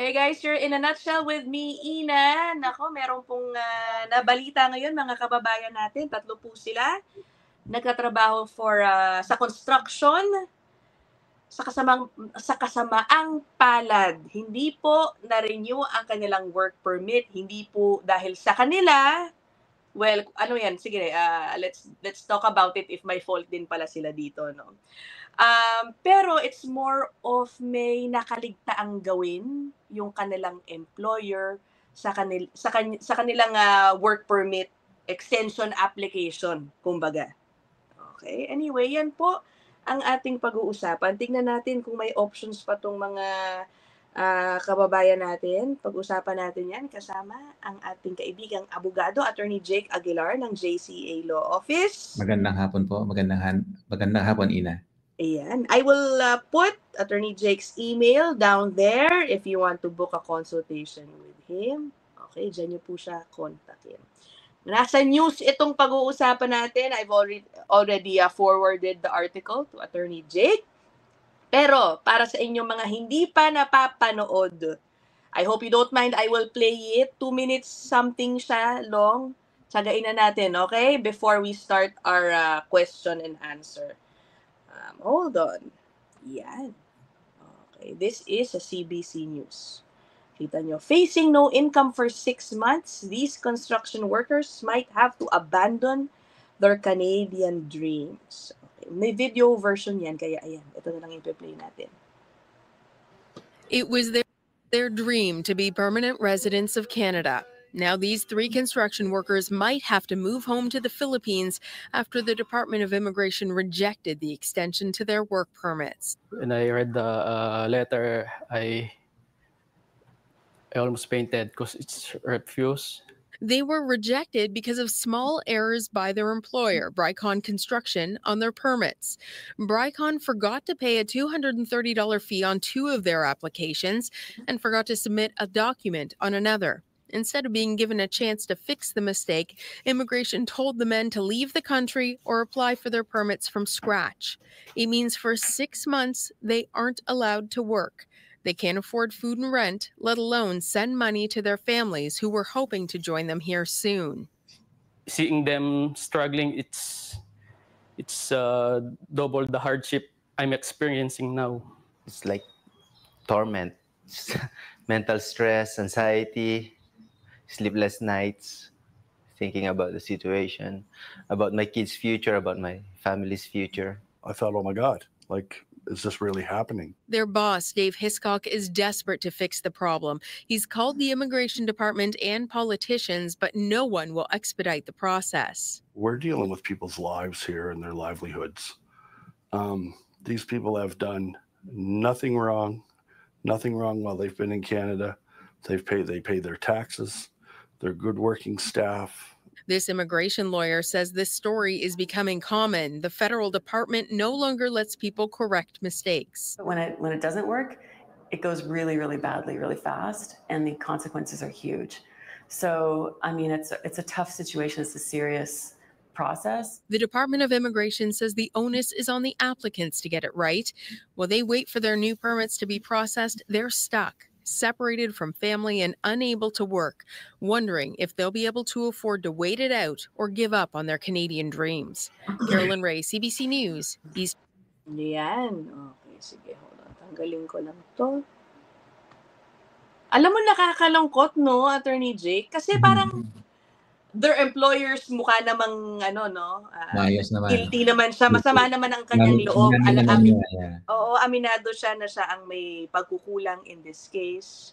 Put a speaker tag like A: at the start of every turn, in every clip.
A: Okay guys, you're in a nutshell with me, Ina. Nako, meron pong nabalita ngayon mga kababayan natin. 3 po sila. Nagtatrabaho sa construction, sa kasamaang palad. Hindi po na-renew ang kanilang work permit. Hindi po dahil sa kanila. Well, ano yan? Sige, let's talk about it if may fault din pala sila dito, no? Pero it's more of may nakaligtaang gawin yung kanilang employer sa kanilang work permit extension application, kumbaga. Okay, anyway, yan po ang ating pag-uusapan. Tingnan natin kung may options pa tong mga kababayan natin. Pag-usapan natin yan kasama ang ating kaibigang abogado, Attorney Jake Aguilar ng JCA Law Office.
B: Magandang hapon po. Magandang hapon, Ina.
A: Ayan. I will put Attorney Jake's email down there if you want to book a consultation with him. Okay, dyan niyo po siya kontakin. Nasa news itong pag-uusapan natin. I've already forwarded the article to Attorney Jake. Pero para sa inyong mga hindi pa napapanood, I hope you don't mind, I will play it. 2 minutes something siya long. Tsagain na natin, okay? Before we start our question and answer. Hold on. Yan. Okay, this is a CBC News. Kita nyo, facing no income for 6 months, these construction workers might have to abandon their Canadian dreams. Okay, may video version yan, kaya ayan, ito na lang i-play natin.
C: It was their dream to be permanent residents of Canada. Now, these 3 construction workers might have to move home to the Philippines after the Department of Immigration rejected the extension to their work permits.
D: When I read the letter, I almost fainted because it's refused.
C: They were rejected because of small errors by their employer, Brycon Construction, on their permits. Brycon forgot to pay a $230 fee on 2 of their applications and forgot to submit a document on another. Instead of being given a chance to fix the mistake, immigration told the men to leave the country or apply for their permits from scratch. It means for 6 months, they aren't allowed to work. They can't afford food and rent, let alone send money to their families who were hoping to join them here soon.
D: Seeing them struggling, it's double the hardship I'm experiencing now.
E: It's like torment, mental stress, anxiety, sleepless nights, thinking about the situation, about my kids' future, about my family's future.
F: I thought, oh my God, like, is this really happening?
C: Their boss, Dave Hiscock, is desperate to fix the problem. He's called the immigration department and politicians, but no one will expedite the process.
F: We're dealing with people's lives here and their livelihoods. These people have done nothing wrong while they've been in Canada. They pay their taxes. They're good working staff.
C: This immigration lawyer says this story is becoming common. The federal department no longer lets people correct mistakes.
G: When it doesn't work, it goes really, really badly, really fast, and the consequences are huge. So, I mean, it's a tough situation. It's a serious process.
C: The Department of Immigration says the onus is on the applicants to get it right. While they wait for their new permits to be processed, they're stuck, separated from family and unable to work, wondering if they'll be able to afford to wait it out or give up on their Canadian dreams. Carolyn Ray, CBC News, East.
A: Yan. Okay, sige. Hold on. Tanggalin ko lang to. Alam mo, nakakalungkot, no, Attorney Jake? Kasi parang their employers mukha namang
B: Ayos naman.
A: Guilty naman siya. Masama naman ang kanyang loob. Aminado siya na siya ang may pagkukulang in this case.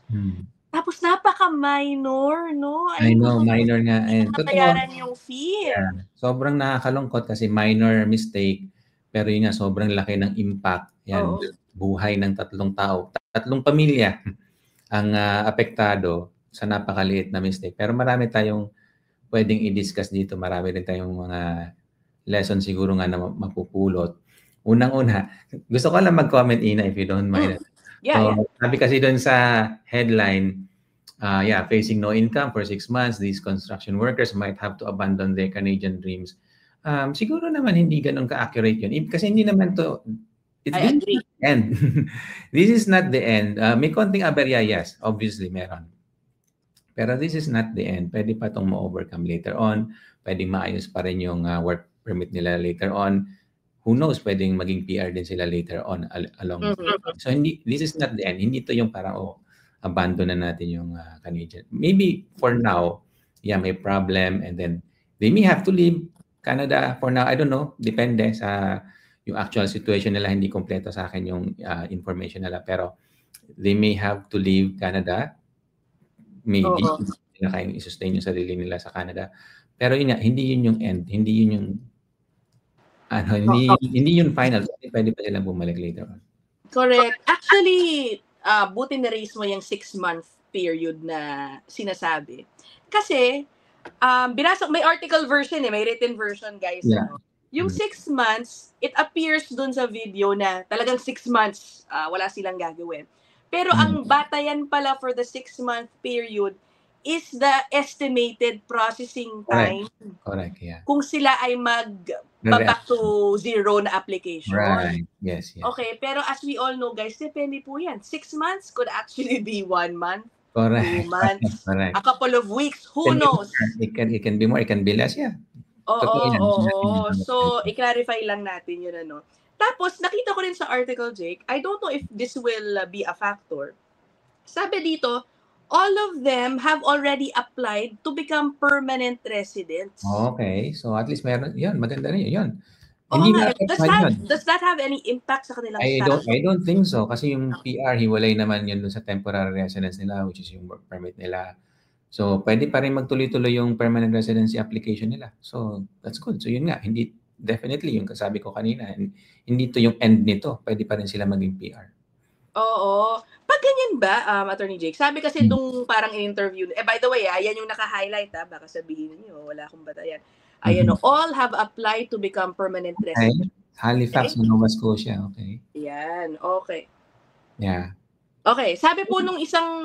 A: Tapos napaka-minor, no?
B: I know, minor nga.
A: Nakayaran yung fee.
B: Yeah. Sobrang nakakalungkot kasi minor mistake, pero yun nga, sobrang laki ng impact. Yan, buhay ng 3 tao. 3 pamilya ang apektado sa napakaliit na mistake. Pero marami tayong pwedeng i-discuss dito. Marami rin tayong mga lesson siguro nga na mapupulot. Unang-una, gusto ko lang mag-comment, Ina, if you don't mind.
A: Yeah.
B: Sabi kasi doon sa headline, facing no income for 6 months, these construction workers might have to abandon their Canadian dreams. Siguro naman hindi ganun ka-accurate yun. Kasi hindi naman to, end. This is not the end. May konting aberya, yes. Obviously, meron. Pero this is not the end. Pwede pa itong ma-overcome later on. Pwedeng maayos pa rin yung work permit nila later on. Who knows, pwedeng maging PR din sila later on along. So, this is not the end. Hindi ito yung parang, abandon na natin yung Canadian. Maybe for now, yeah, may problem and then they may have to leave Canada for now. I don't know. Depende sa yung actual situation nila. Hindi kompleto sa akin yung information nila. Pero they may have to leave Canada. Maybe na kayang i-sustain yung sarili nila sa Canada. Pero yun nga, hindi yun yung end. Hindi yun yung hindi yun final. Pwede pa silang bumalik later on.
A: Correct. Actually, buti na raise mo yung 6-month period na sinasabi. Kasi, binasa, may article version may written version, guys.
B: Yeah.
A: Yung 6 months, it appears dun sa video na talagang 6 months wala silang gagawin. Pero ang batayan pala for the 6-month period is the estimated processing time.
B: Correct, yeah.
A: Kung sila ay back to zero na application.
B: Right, yes.
A: Okay, pero as we all know, guys, depende po yan. 6 months could actually be 1 month,
B: Correct.
A: 2 months,
B: Correct.
A: a couple of weeks, who knows?
B: It can be more, it can be less, yeah.
A: Oo. So, i-clarify lang natin yun, Tapos, nakita ko rin sa article, Jake, I don't know if this will be a factor. Sabi dito, all of them have already applied to become permanent residents.
B: Okay. So, at least meron, yun, maganda rin yun.
A: Does that have any impact sa kanilang
B: status? I don't think so. Kasi yung PR, hiwalay naman yun dun sa temporary residence nila, which is yung work permit nila. So, pwede pa rin magtuloy-tuloy yung permanent residency application nila. So, that's good. So, yun nga, definitely yung kasabi ko kanina, hindi to yung end nito. Pwede pa rin sila maging PR.
A: Oo. Pag ganyan ba, Attorney Jake, sabi kasi nung parang in-interview, by the way, yan yung naka-highlight, baka sabihin niyo, wala akong batayan. Ayan, all have applied to become permanent residents.
B: Halifax, Nova Scotia, okay.
A: Yan, okay.
B: Yeah.
A: Okay, sabi po nung isang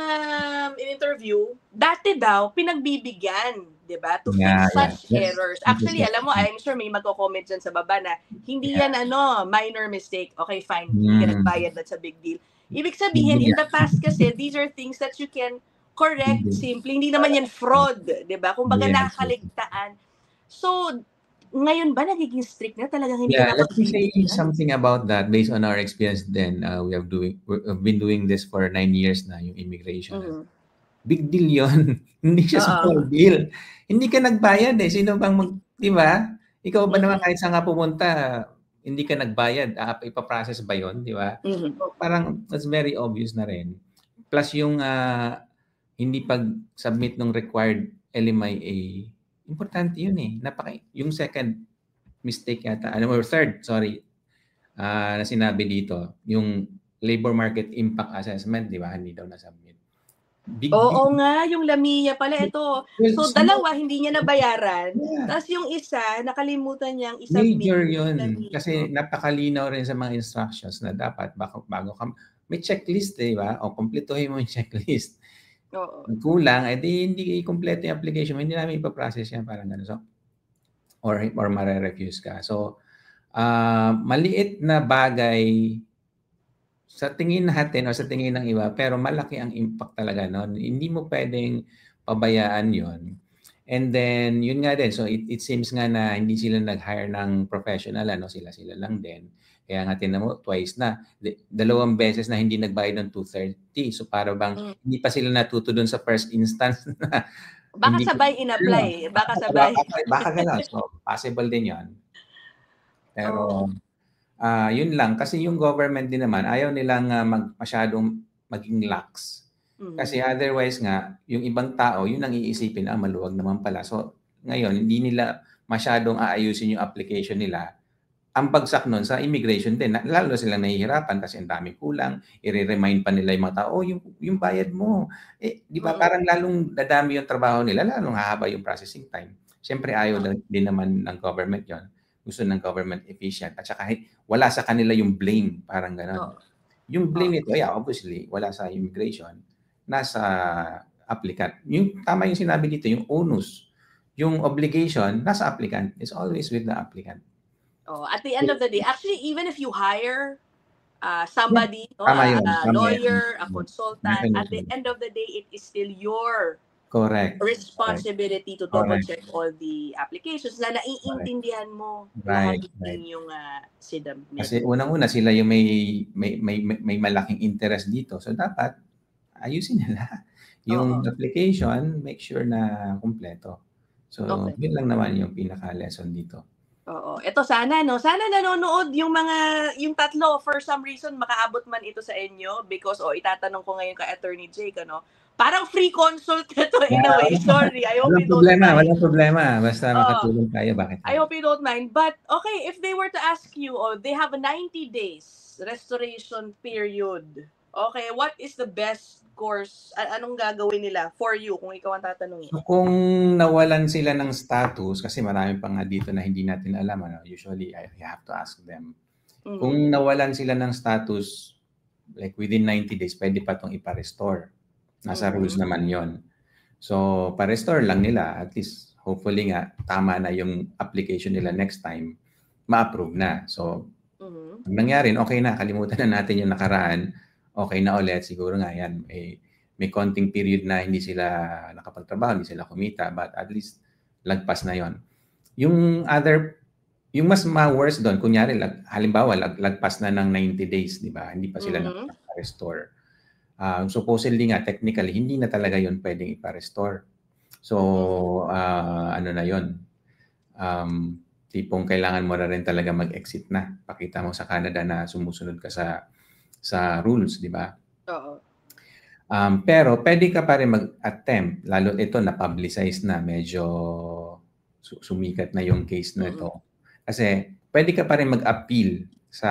A: in-interview, dati daw, pinagbibigyan, di ba, to fix such errors. Actually, alam mo, I'm sure may magko-comment dyan sa baba na, hindi yan, minor mistake. Okay, fine, hindi ka nagbayad, that's a big deal. Ibig sabihin, in the past kasi, these are things that you can correct simply. Hindi naman yan fraud, di ba? Kung baga nakaligtaan. So, ngayon ba nagiging strict na talagang hindi na
B: let me say something about that based on our experience then. We've been doing this for 9 years na, yung immigration. Big deal yon. Hindi siya small deal. Hindi ka nagbayad Sino bang di ba? Ikaw ba naman kahit saan ka pumunta, hindi ka nagbayad, ipaprocess ba yon, di ba? So, parang that's very obvious na rin. Plus yung hindi pag-submit ng required LMIA, importante yun yung second mistake yata, or third, sorry, na sinabi dito, yung labor market impact assessment, di ba? Hindi daw na-submit.
A: Oo nga, yung Lamia pala ito. So, dalawa, hindi niya nabayaran. Tapos yung isa, nakalimutan niyang isubmit.
B: Major yun. Kasi napakalinaw rin sa mga instructions na dapat, bago ka, may checklist, di ba? O, kumpletuhin mo yung checklist.
A: Oo.
B: Kulang, hindi kompleto yung application, hindi namin ipaprocess yan, parang gano'n. So, or mare-refuse ka. So, maliit na bagay sa tingin natin o sa tingin ng iba, pero malaki ang impact talaga noon. Hindi mo pwedeng pabayaan yon. And then, yun nga din. So, it seems nga na hindi sila nag-hire ng professional, sila lang din. Kaya nga tinan mo, twice na. 2 beses na hindi nagbayad ng 230. So, para bang hindi pa sila natuto dun sa first instance na
A: baka sabay in-apply. Baka sabay.
B: Baka gano'n. So, possible din yon. Pero, yun lang. Kasi yung government din naman, ayaw nilang masyadong maging lax. Kasi otherwise nga, yung ibang tao, yun ang iisipin, maluwag naman pala. So, ngayon, hindi nila masyadong aayusin yung application nila. Ang bagsak nun sa immigration din, lalo silang nahihirapan kasi ang daming kulang, i-remind pa nila yung mga tao, yung bayad mo. Di ba parang lalong dadami yung trabaho nila, lalong hahaba yung processing time. Siyempre ayaw din naman ng government yon. Gusto ng government efficient. At saka wala sa kanila yung blame, parang gano'n. Yung blame nito, obviously, wala sa immigration, nasa applicant. Yung tama yung sinabi dito, yung onus, yung obligation, nasa applicant. It's always with the applicant.
A: At the end of the day, actually, even if you hire somebody,
B: Tama yun,
A: a
B: tama
A: lawyer, a
B: yun.
A: consultant. At the end of the day, it is still your
B: Correct.
A: responsibility to double check all the applications na naiintindihan mo lahat din yung sinubmit.
B: Kasi unang-una sila yung may malaking interest dito. So dapat ayusin nila yung application, make sure na kumpleto. So yun lang naman yung pinaka-lesson dito.
A: Oo. Ito sana nanonood yung tatlo for some reason makaabot man ito sa inyo because itatanong ko ngayon kay Attorney Jake parang free consult ito in a way. Sorry, I hope you don't mind.
B: Walang problema. Basta makatulong tayo. Bakit?
A: I hope you don't mind. But okay, if they were to ask you, they have a 90 days restoration period. Okay, what is the best course? Anong gagawin nila for you kung ikaw ang tatanungin?
B: So, kung nawalan sila ng status, kasi marami pa nga dito na hindi natin alam, usually I have to ask them. Mm-hmm. Kung nawalan sila ng status, like within 90 days, pwede pa itong ipa-restore. Nasa rules naman yon. So, pa-restore lang nila. At least, hopefully nga, tama na yung application nila next time, ma-approve na. So, pag nangyari, okay na, kalimutan na natin yung nakaraan, okay na ulit, siguro nga yan, may konting period na hindi sila nakapagtrabaho, hindi sila kumita, but at least lagpas na yon. Yung mas ma-worse doon, kunyari, halimbawa, lagpas na ng 90 days, di ba? Hindi pa sila nakaka-restore. Supposedly nga, technically, hindi na talaga yon pwedeng ipa-restore. So, ano na yon? Tipong kailangan mo na rin talaga mag-exit na. Pakita mo sa Canada na sumusunod ka sa rules, di ba?
A: Oo.
B: Pero pwede ka pa rin mag-attempt, lalo ito na-publicize na, medyo sumikat na yung case na ito. Kasi pwede ka pa rin mag-appeal sa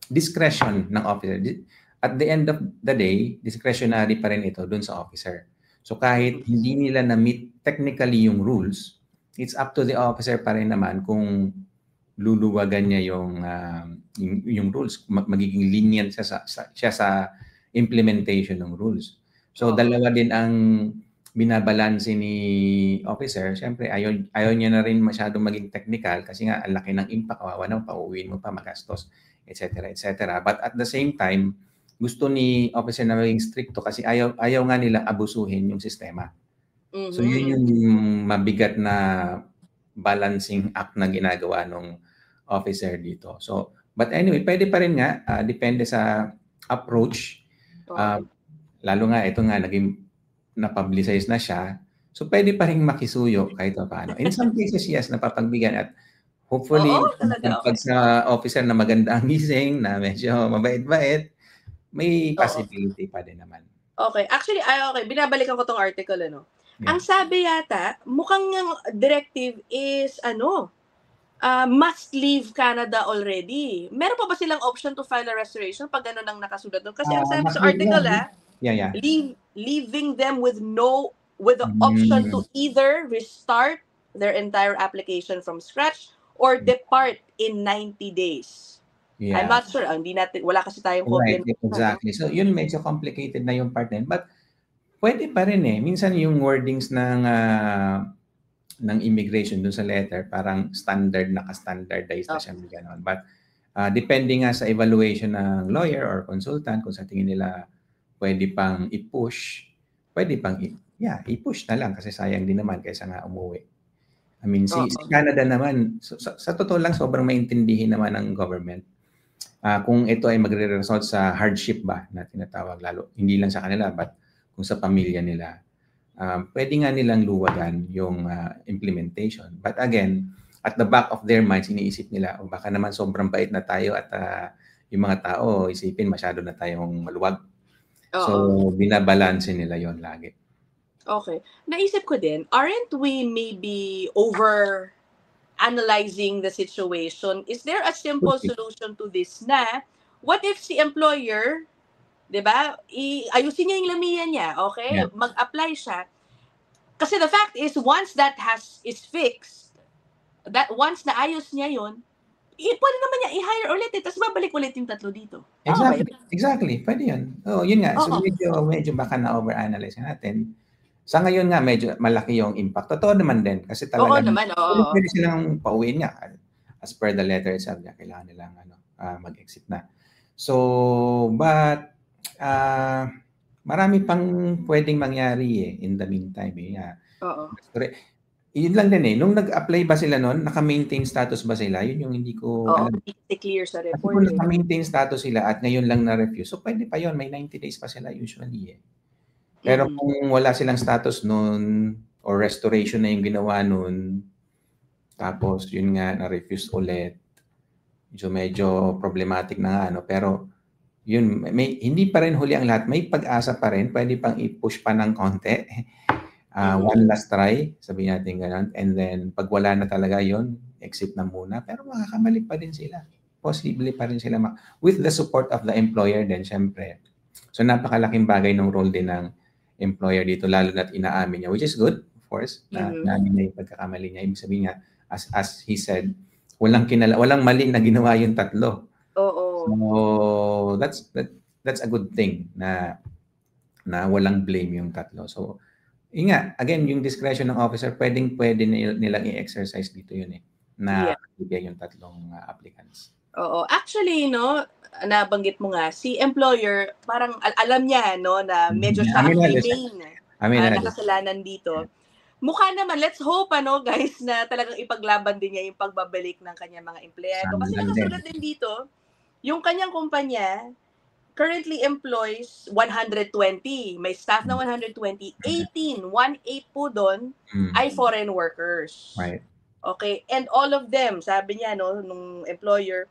B: discretion ng officer. At the end of the day, discretionary pa rin ito dun sa officer. So kahit hindi nila na-meet technically yung rules, it's up to the officer pa rin naman kung luluwagan niya yung rules, magiging lenient siya sa implementation ng rules. So dalawa din ang binabalanse ni officer. Siyempre ayaw niya na rin masyadong maging technical kasi nga ang laki ng impact, kawawa na pauwiin mo pa, magastos, etc. etc. But at the same time, gusto ni officer na maging stricto kasi ayaw nga nilang abusuhin yung sistema. So yun yung mabigat na balancing act na ginagawa ng officer dito. So, but anyway, pwede pa rin nga, depende sa approach. Lalo nga, ito nga, naging na-publicize na siya. So, pwede pa rin makisuyo kahit paano. In some cases, yes, napapagbigyan at hopefully, pag sa officer na maganda ang gising, na medyo mabait-bait, may possibility pa din naman.
A: Okay. Actually, binabalikan ko tong article, Yeah. Ang sabi yata, mukhang yung directive is, must leave Canada already. Meron pa ba silang option to file a restoration pag gano'n ang nakasulat doon? Kasi ang sabi sa article, leaving them with the option to either restart their entire application from scratch or depart in 90 days. Yeah. I'm not sure. Wala kasi tayong copy.
B: Right, exactly. So, yun medyo complicated na yung part na yun. But, pwede pa rin Minsan yung wordings ng immigration dun sa letter, parang naka-standardized na siya. Gano'n. But, depending nga sa evaluation ng lawyer or consultant, kung sa tingin nila pwede pang i-push, i-push na lang kasi sayang din naman kaysa nga umuwi. I mean, si Canada naman, sa totoo lang, sobrang maintindihin naman ng government. Kung ito ay magre-result sa hardship ba na tinatawag, lalo, hindi lang sa kanila, but kung sa pamilya nila, pwede nga nilang luwagan yung implementation. But again, at the back of their minds, iniisip nila, baka naman sobrang bait na tayo at yung mga tao, isipin masyado na tayong maluwag. So, binabalanse nila yon lagi.
A: Okay. Naisip ko din, aren't we maybe over-analyzing the situation? Is there a simple solution to this na, what if si employer, diba? Ayusin niya yung lamian niya, okay? Yeah. Mag-apply siya. Kasi the fact is, once that is fixed, that once na ayos niya yun, pwede naman niya i-hire ulit tapos babalik ulit yung tatlo dito.
B: Exactly. Pwede yun. Yun nga. So medyo baka na-overanalyze natin. Sa ngayon nga, medyo malaki yung impact. Totoo naman din. Kasi talaga, pwede silang pauwiin nga. As per the letter itself, kailangan nilang mag-exit na. So, but marami pang pwedeng mangyari in the meantime.
A: Oo.
B: Yun lang din Nung nag-apply ba sila noon, naka-maintain status ba sila? Yun yung hindi ko
A: Oo,
B: alam.
A: hindi clear sa
B: Kasi
A: report.
B: kung naka-maintain status sila at ngayon lang na-refuse, so pwede pa yun. May 90 days pa sila usually Pero kung wala silang status noon or restoration na yung ginawa noon, tapos yun nga na-refuse ulit, so medyo problematic na nga, pero yun, hindi pa rin huli ang lahat. May pag-asa pa rin. Pwede pang i-push pa ng konti. One last try, sabihin natin ganun. And then, pag wala na talaga yun, exit na muna. Pero makakamali pa din sila. Posible pa rin sila. With the support of the employer din, syempre. So, napakalaking bagay ng role din ng employer dito, lalo na't inaamin niya, which is good, of course. Inaamin niya yung pagkakamali niya. Ibig sabihin niya, as he said, walang mali na ginawa yung tatlo.
A: Oo.
B: So, that's a good thing na walang blame yung tatlo. So, again, yung discretion ng officer, pwede nilang i-exercise dito yun na bigay yung tatlong applicants.
A: Oo. Actually, nabanggit mo nga, si employer, parang alam niya, na medyo siya ang main nakasalanan dito. Mukha naman, let's hope, guys, na talagang ipaglaban din niya yung pagbabalik ng kanyang mga empleyado. Kasi nakasulat din dito, yung kanyang kumpanya, currently employs 120. May staff na 120. 18 po doon ay foreign workers.
B: Right.
A: Okay. And all of them, sabi niya, nung employer,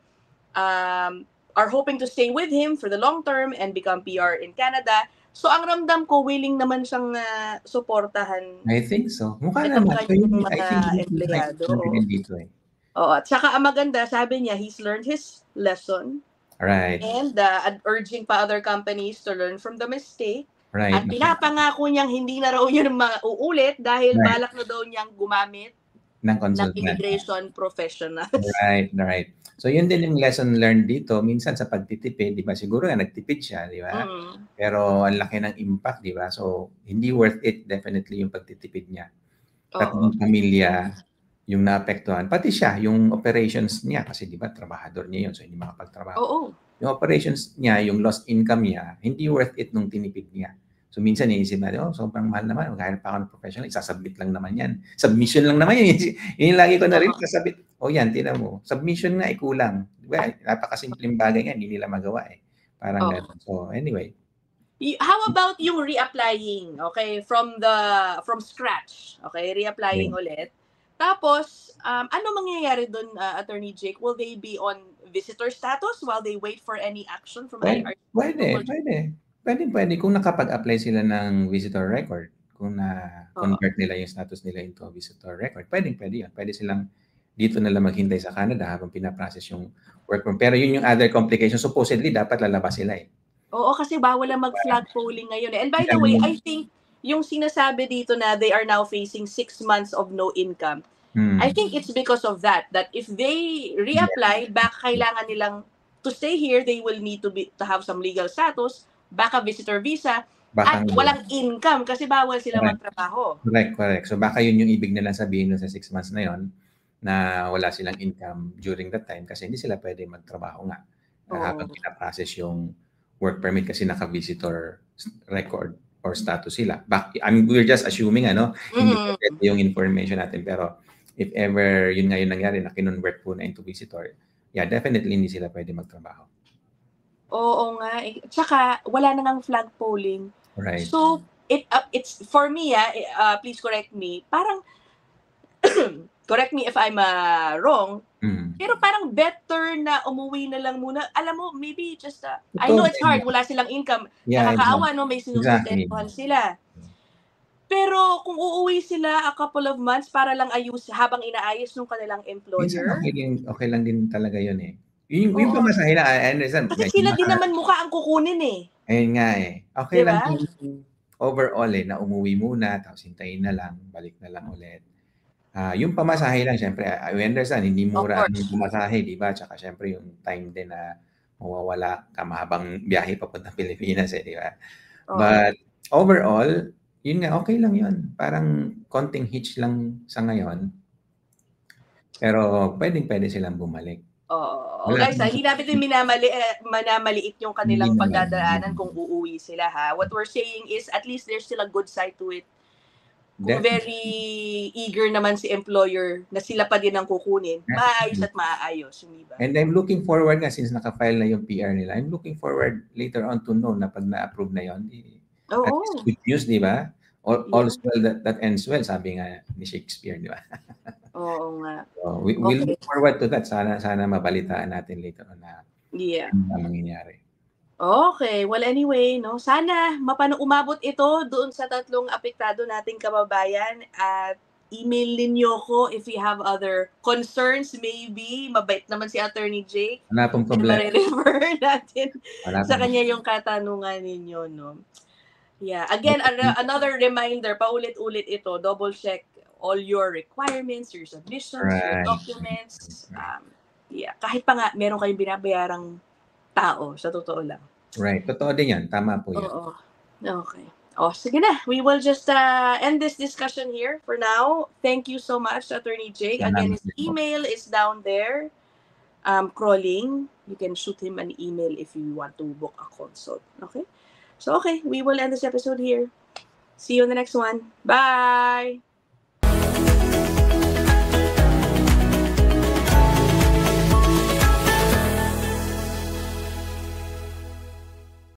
A: are hoping to stay with him for the long term and become PR in Canada. So, ang ramdam ko, willing naman siyang suportahan.
B: I think so. Mukha naman.
A: So, yung mga empleyado. Oo. At saka, ang maganda, sabi niya, he's learned his lesson.
B: Right.
A: And urging pa other companies to learn from the mistake.
B: Right.
A: At pinapangako niyang hindi na raw yun uulit dahil balak na daw niyang gumamit ng immigration professionals.
B: Right. So yun din yung lesson learned dito. Minsan sa pagtitipid, di ba? Siguro nga nagtipid siya, di ba? Pero ang laki ng impact, di ba? So hindi worth it definitely yung pagtitipid niya. Tatlong pamilya yung naapektuhan. Pati siya, yung operations niya, kasi di ba, trabahador niya yun, so hindi makapagtrabaho. Yung operations niya, yung lost income niya, hindi worth it nung tinipid niya. So minsan iisip natin, sobrang mahal naman, maghanap pa ako ng professional, isasubmit lang naman yan. Submission lang naman yan. Yun lagi ko na rin, kasabit. Yan, tinan mo. Submission nga, kulang. Diba? Napakasimpleng bagay nga, hindi nila magawa Parang ganun. So anyway.
A: How about yung reapplying? Okay, from scratch. Okay, reapplying ulit. Tapos, ano mangyayari doon, Attorney Jake? Will they be on visitor status while they wait for any action from IRC?
B: Pwede. Kung nakapag-apply sila ng visitor record, kung na-convert nila yung status nila into visitor record, pwede yun. Pwede silang dito nila maghintay sa Canada habang pinaprocess yung work permit. Pero yun yung other complication. Supposedly, dapat lalabas sila
A: Oo, kasi bawal lang mag-flag polling ngayon. And by the way, I think yung sinasabi dito na they are now facing 6 months of no income, I think it's because of that if they reapply, kailangan nilang to stay here, they will need to have some legal status, baka visitor visa, at walang income kasi bawal sila magtrabaho.
B: Correct. So baka yun yung ibig nilang sabihin sa 6 months na yon na wala silang income during that time kasi hindi sila pwede magtrabaho nga habang pinaprocess yung work permit kasi naka-visitor record or status sila. We're just assuming, hindi yung information natin. Pero if ever yun nga yung nangyari na kinonvert po na into visitor, definitely hindi sila pwede magtrabaho.
A: Oo nga. Tsaka wala na ngang flag polling.
B: Right.
A: So, it's for me, please correct me, parang, correct me if I'm wrong, pero parang better na umuwi na lang muna. Alam mo, maybe just, I know it's hard, wala silang income. Nakakaawa, may sinusustentuhan sila. Pero kung uuwi sila a couple of months para lang habang inaayos ng kanilang employer.
B: Okay lang din talaga yun Yung pamasahe na, I understand.
A: Kasi sila din naman mukha ang kukunin
B: Ayun nga Okay diba? Lang overall na umuwi muna, tapos hintayin na lang, balik na lang ulit. Yung pamasahe lang, syempre, I understand, hindi mura ang pamasahe, di ba? Tsaka syempre yung time din na mawawala ka mahabang biyahe papunta Pilipinas, di ba? But overall, yun nga, okay lang yun. Parang konting hitch lang sa ngayon. Pero pwede silang bumalik.
A: Oo.
B: Wala
A: Guys,
B: namang-
A: hindi natin din manamaliit yung kanilang
B: Hindi naman.
A: pagdadaanan kung uuwi sila, ha? What we're saying is, at least there's still a good side to it. Kung
B: Definitely.
A: very eager naman si employer na sila pa din ang kukunin, maayos at maaayos, hindi ba?
B: And I'm looking forward nga, since naka-file na yung PR nila, I'm looking forward later on to know na pag na-approve na yun. At
A: Oo.
B: least good news, di ba?
A: Yeah.
B: All's well that ends well, sabi nga ni Shakespeare, di ba?
A: Oo nga.
B: So, we'll
A: Okay.
B: look forward to that. Sana mabalitaan natin later on na
A: Yeah.
B: ano na mangyayari.
A: Okay. Well, anyway, no, sana umabot ito doon sa 3 apektado nating kababayan at email ninyo ko if you have other concerns, maybe. Mabait naman si Attorney Jake.
B: Wala pong problema.
A: I-refer natin
B: Wala
A: sa
B: pong
A: kanya yung katanungan ninyo, no? Yeah. Again, another reminder, paulit-ulit ito, double check all your requirements, your submissions, your
B: Right.
A: documents. Yeah. Kahit pa nga, meron kayong binabayarang tao, sa totoo lang.
B: Right. Totoo din yan. Tama po yan.
A: Oo. Okay. Sige na. We will just end this discussion here for now. Thank you so much, Attorney Jake. Again, his email is down there. Crawling. You can shoot him an email if you want to book a consult. Okay? So, okay. We will end this episode here. See you in the next one. Bye!